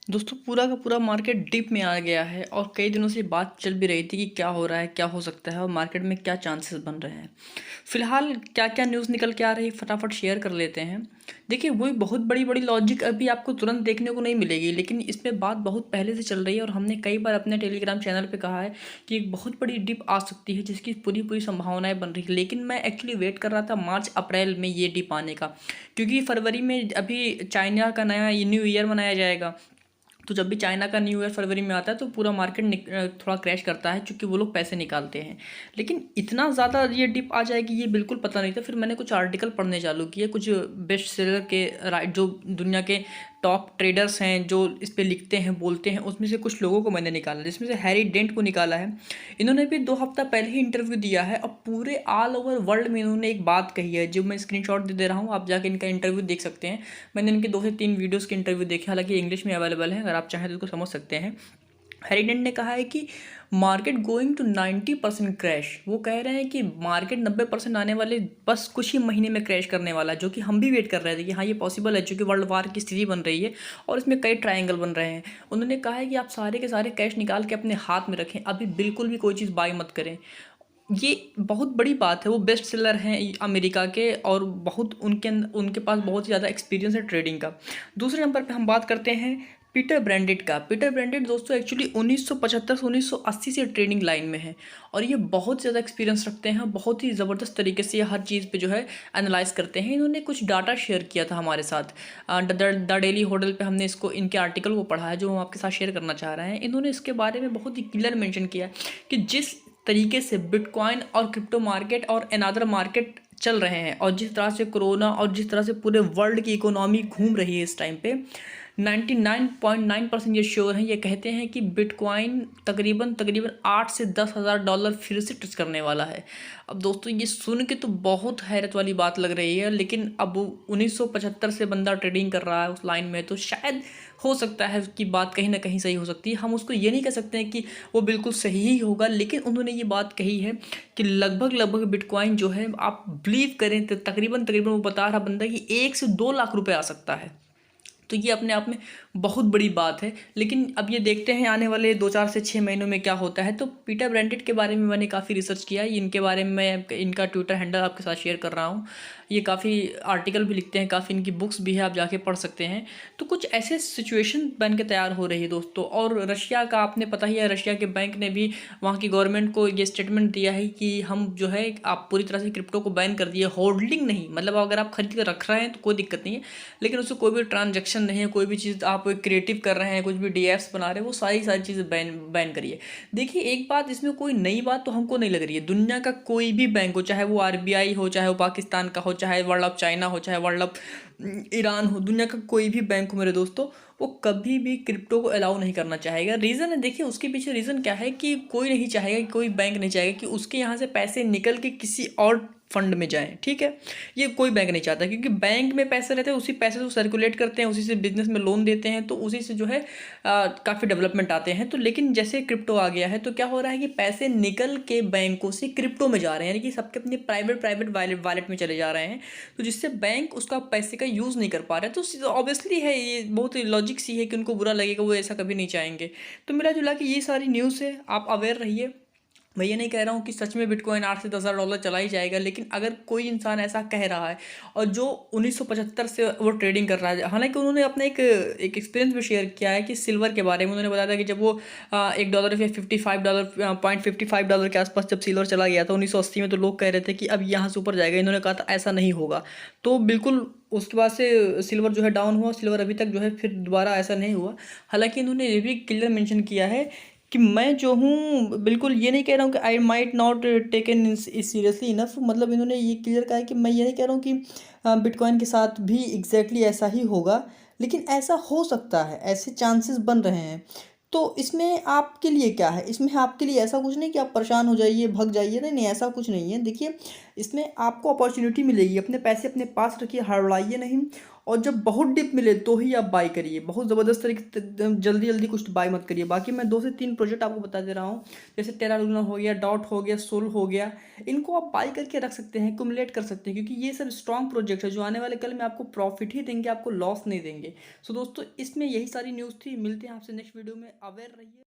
दोस्तों पूरा का पूरा मार्केट डिप में आ गया है और कई दिनों से बात चल भी रही थी कि क्या हो रहा है, क्या हो सकता है और मार्केट में क्या चांसेस बन रहे हैं। फिलहाल क्या क्या न्यूज़ निकल के आ रही है फटाफट शेयर कर लेते हैं। देखिए वही बहुत बड़ी बड़ी लॉजिक अभी आपको तुरंत देखने को नहीं मिलेगी, लेकिन इस पे बात बहुत पहले से चल रही है और हमने कई बार अपने टेलीग्राम चैनल पे कहा है कि एक बहुत बड़ी डिप आ सकती है जिसकी पूरी पूरी संभावनाएं बन रही है। लेकिन मैं एक्चुअली वेट कर रहा था मार्च अप्रैल में ये डिप आने का, क्योंकि फरवरी में अभी चाइना का नया न्यू ईयर मनाया जाएगा। तो जब भी चाइना का न्यू ईयर फरवरी में आता है तो पूरा मार्केट थोड़ा क्रैश करता है, क्योंकि वो लोग पैसे निकालते हैं। लेकिन इतना ज़्यादा ये डिप आ जाएगी ये बिल्कुल पता नहीं था। फिर मैंने कुछ आर्टिकल पढ़ने चालू किए, कुछ बेस्ट सेलर के राइट जो दुनिया के टॉप ट्रेडर्स हैं जो इस पे लिखते हैं बोलते हैं, उसमें से कुछ लोगों को मैंने निकाला, जिसमें से हैरी डेंट को निकाला है। इन्होंने भी 2 हफ्ता पहले ही इंटरव्यू दिया है और पूरे ऑल ओवर वर्ल्ड में इन्होंने एक बात कही है, जो मैं स्क्रीनशॉट दे रहा हूँ, आप जाके इनका इंटरव्यू देख सकते हैं। मैंने इनके 2 से 3 वीडियोस के इंटरव्यू देखे, हालांकि इंग्लिश में अवेलेबल है, अगर आप चाहें तो इसको समझ सकते हैं। हेरिडेंट ने कहा है कि मार्केट गोइंग टू 90% क्रैश। वो कह रहे हैं कि मार्केट 90% आने वाले बस कुछ ही महीने में क्रैश करने वाला है, जो कि हम भी वेट कर रहे थे कि हाँ ये पॉसिबल है, क्योंकि वर्ल्ड वार की स्थिति बन रही है और इसमें कई ट्रायंगल बन रहे हैं। उन्होंने कहा है कि आप सारे के सारे कैश निकाल के अपने हाथ में रखें, अभी बिल्कुल भी कोई चीज़ बाय मत करें। ये बहुत बड़ी बात है। वो बेस्ट सेलर हैं अमेरिका के और बहुत उनके पास बहुत ज़्यादा एक्सपीरियंस है ट्रेडिंग का। दूसरे नंबर पे हम बात करते हैं पीटर ब्रांडेट का। पीटर ब्रांडेट दोस्तों एक्चुअली 1975 से 1980 से ट्रेडिंग लाइन में है और ये बहुत ज़्यादा एक्सपीरियंस रखते हैं। बहुत ही ज़बरदस्त तरीके से हर चीज़ पे जो है एनालाइज करते हैं। इन्होंने कुछ डाटा शेयर किया था हमारे साथ द डेली होडल पे। हमने इसको इनके आर्टिकल को पढ़ा है जो हम आपके साथ शेयर करना चाह रहे हैं। इन्होंने इसके बारे में बहुत ही क्लियर मेंशन किया है कि जिस तरीके से बिटकॉइन और क्रिप्टो मार्केट और अनदर मार्केट चल रहे हैं और जिस तरह से कोरोना और जिस तरह से पूरे वर्ल्ड की इकोनॉमी घूम रही है इस टाइम पे, 99.9% ये श्योर हैं, ये कहते हैं कि बिटकॉइन तकरीबन तकरीबन 8 से 10 हज़ार डॉलर फिर से टच करने वाला है। अब दोस्तों ये सुन के तो बहुत हैरत वाली बात लग रही है, लेकिन अब 1975 से बंदा ट्रेडिंग कर रहा है उस लाइन में, तो शायद हो सकता है कि बात कहीं ना कहीं सही हो सकती है। हम उसको ये नहीं कह सकते हैं कि वो बिल्कुल सही ही होगा, लेकिन उन्होंने ये बात कही है कि लगभग लगभग बिटकॉइन जो है आप बिलीव करें तो तकरीबन तकरीबन वो बता रहा बंदा कि 1 से 2 लाख रुपए आ सकता है। तो ये अपने आप में बहुत बड़ी बात है। लेकिन अब ये देखते हैं आने वाले 2 4 से 6 महीनों में क्या होता है। तो पीटर ब्रांडेट के बारे में मैंने काफ़ी रिसर्च किया है। इनके बारे में मैं इनका ट्विटर हैंडल आपके साथ शेयर कर रहा हूँ। ये काफ़ी आर्टिकल भी लिखते हैं, काफ़ी इनकी बुक्स भी है, आप जाके पढ़ सकते हैं। तो कुछ ऐसे सिचुएशन बन के तैयार हो रही है दोस्तों। और रशिया का आपने पता ही है, रशिया के बैंक ने भी वहाँ की गवर्नमेंट को ये स्टेटमेंट दिया है कि हम जो है आप पूरी तरह से क्रिप्टो को बैन कर दिए। होल्डिंग नहीं, मतलब अगर आप खरीद कर रख रहे हैं तो कोई दिक्कत नहीं है, लेकिन उससे कोई भी ट्रांजैक्शन नहीं है, कोई भी चीज़ आप क्रिएटिव कर रहे हैं, कुछ भी डीएफ्स बना रहे हैं, वो सारी सारी चीज़ें बैन बैन करिए। देखिए एक बात इसमें कोई नई बात तो हमको नहीं लग रही है। दुनिया का कोई भी बैंक हो, चाहे वो आरबीआई हो, चाहे वो पाकिस्तान का हो, चाहे वर्ल्ड ऑफ चाइना हो, चाहे वर्ल्ड ऑफ ईरान हो, दुनिया का कोई भी बैंक हो मेरे दोस्तों, वो कभी भी क्रिप्टो को अलाउ नहीं करना चाहेगा। रीज़न है, देखिए उसके पीछे रीज़न क्या है कि कोई नहीं चाहेगा, कोई बैंक नहीं चाहेगा कि उसके यहाँ से पैसे निकल के किसी और फंड में जाएं। ठीक है, ये कोई बैंक नहीं चाहता, क्योंकि बैंक में पैसे रहते हैं, उसी पैसे को सर्कुलेट करते हैं, उसी से बिजनेस में लोन देते हैं, तो उसी से जो है काफ़ी डेवलपमेंट आते हैं। तो लेकिन जैसे क्रिप्टो आ गया है तो क्या हो रहा है कि पैसे निकल के बैंकों से क्रिप्टो में जा रहे हैं, यानी कि सबके अपने प्राइवेट प्राइवेट वॉलेट में चले जा रहे हैं। तो जिससे बैंक उसका पैसे का यूज़ नहीं कर पा रहे। तो ऑब्वियसली है, ये बहुत लॉजिक सी है कि उनको बुरा लगेगा, वो ऐसा कभी नहीं चाहेंगे। तो मिला जुला के ये सारी न्यूज़ है, आप अवेयर रहिए। मैं ये नहीं कह रहा हूँ कि सच में बिटकॉइन 8 से 10 हज़ार डॉलर चला ही जाएगा, लेकिन अगर कोई इंसान ऐसा कह रहा है और जो 1975 से वो ट्रेडिंग कर रहा है, हालांकि उन्होंने अपना एक एक्सपीरियंस भी शेयर किया है कि सिल्वर के बारे में उन्होंने बताया था कि जब वो $1 या $55 $0.55 के आसपास जब सिल्वर चला गया था 1980 में, तो लोग कह रहे थे कि अब यहाँ से ऊपर जाएगा। इन्होंने कहा था ऐसा नहीं होगा। तो बिल्कुल उसके बाद से सिल्वर जो है डाउन हुआ, सिल्वर अभी तक जो है फिर दोबारा ऐसा नहीं हुआ। हालांकि इन्होंने ये भी क्लियर मेंशन किया है कि मैं जो हूँ बिल्कुल ये नहीं कह रहा हूँ कि I might not taken seriously enough. मतलब इन्होंने ये क्लियर कहा है कि मैं ये नहीं कह रहा हूँ कि बिटकॉइन के साथ भी एग्जैक्टली ऐसा ही होगा, लेकिन ऐसा हो सकता है, ऐसे चांसेस बन रहे हैं। तो इसमें आपके लिए क्या है, इसमें आपके लिए ऐसा कुछ नहीं कि आप परेशान हो जाइए भग जाइए, नहीं नहीं ऐसा कुछ नहीं है। देखिए इसमें आपको अपॉर्चुनिटी मिलेगी, अपने पैसे अपने पास रखिए, हड़बड़ाइए नहीं। और जब बहुत डिप मिले तो ही आप बाई करिए, बहुत ज़बरदस्त तरीके से जल्दी जल्दी कुछ बाई मत करिए। बाकी मैं 2 से 3 प्रोजेक्ट आपको बता दे रहा हूँ, जैसे टेरा लूना हो गया, डॉट हो गया, सोल हो गया, इनको आप बाई करके रख सकते हैं, कुमुलेट कर सकते हैं, क्योंकि ये सब स्ट्रॉन्ग प्रोजेक्ट है जो आने वाले कल में आपको प्रॉफिट ही देंगे, आपको लॉस नहीं देंगे। सो दोस्तों इसमें यही सारी न्यूज़ थी, मिलते हैं आपसे नेक्स्ट वीडियो में, अवेयर रहिए।